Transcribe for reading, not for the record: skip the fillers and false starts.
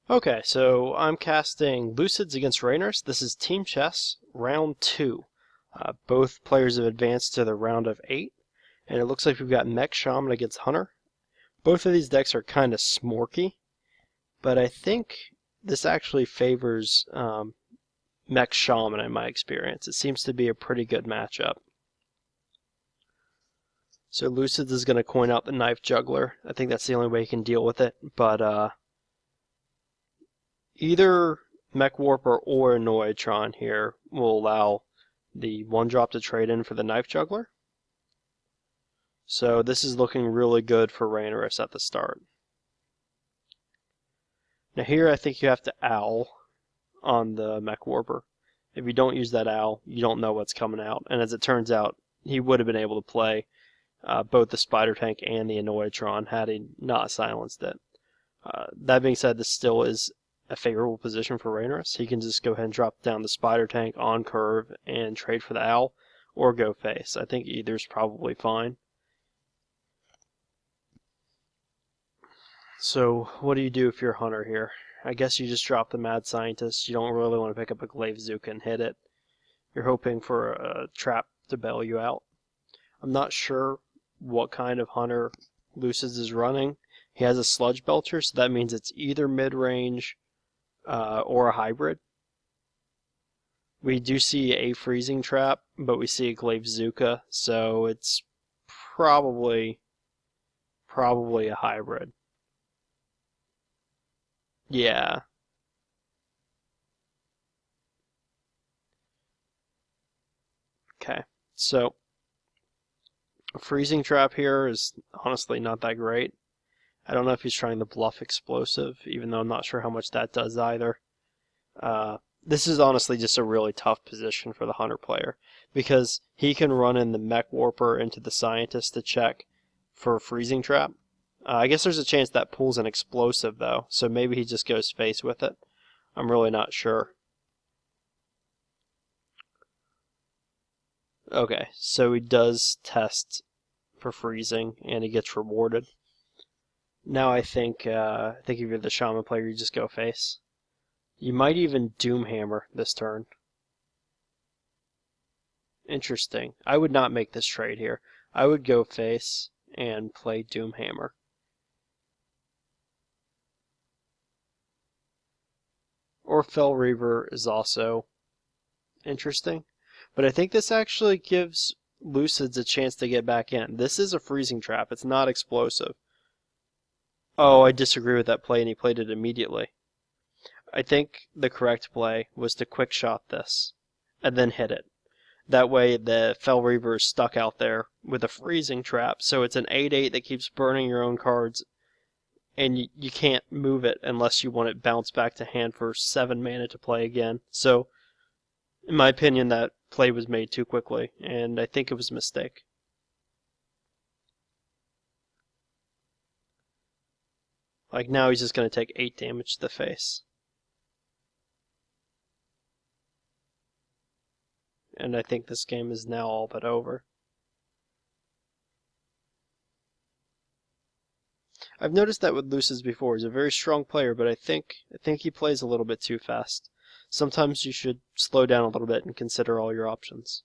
Okay, so I'm casting Lucidz against Raynors. This is Team Chess, round 2. Both players have advanced to the round of 8, and it looks like we've got Mech Shaman against Hunter. Both of these decks are kind of smorky, but I think this actually favors Mech Shaman in my experience. It seems to be a pretty good matchup. So Lucidz is going to coin out the Knife Juggler. I think that's the only way he can deal with it, but either Mech Warper or Noitron here will allow the 1-drop to trade in for the Knife Juggler. So this is looking really good for Rhaenyra at the start. Now here I think you have to Owl on the Mech Warper. If you don't use that Owl, you don't know what's coming out. And as it turns out, he would have been able to play both the Spider Tank and the Noitron had he not silenced it. That being said, this still is a favorable position for Rhaenyra. He can just go ahead and drop down the Spider Tank on curve and trade for the Owl, or go face. I think either's probably fine. So what do you do if you're Hunter here? I guess you just drop the Mad Scientist. You don't really want to pick up a Glaive Zuka and hit it. You're hoping for a trap to bail you out. I'm not sure what kind of Hunter Lucidz is running. He has a Sludge Belcher, so that means it's either mid-range or a hybrid. We do see a Freezing Trap, but we see a Glaive Zuka, so it's probably a hybrid. Yeah. Okay, so a Freezing Trap here is honestly not that great. I don't know if he's trying to bluff Explosive, even though I'm not sure how much that does either. This is honestly just a really tough position for the Hunter player, because he can run in the Mech Warper into the Scientist to check for a Freezing Trap. I guess there's a chance that pulls an Explosive, though, so maybe he just goes face with it. I'm really not sure. Okay, so he does test for freezing, and he gets rewarded. Now I think if you're the Shaman player, you just go face. You might even Doomhammer this turn. Interesting. I would not make this trade here. I would go face and play Doomhammer. Or Fell Reaver is also interesting. But I think this actually gives Lucidz a chance to get back in. This is a Freezing Trap. It's not Explosive. Oh, I disagree with that play, and he played it immediately. I think the correct play was to quick shot this, and then hit it. That way the Fell Reaver is stuck out there with a Freezing Trap, so it's an 8/8 that keeps burning your own cards, and you can't move it unless you want it bounced back to hand for 7 mana to play again. So, in my opinion, that play was made too quickly, and I think it was a mistake. Like, now he's just going to take 8 damage to the face. And I think this game is now all but over. I've noticed that with Lucidz before. He's a very strong player, but I think he plays a little bit too fast. Sometimes you should slow down a little bit and consider all your options.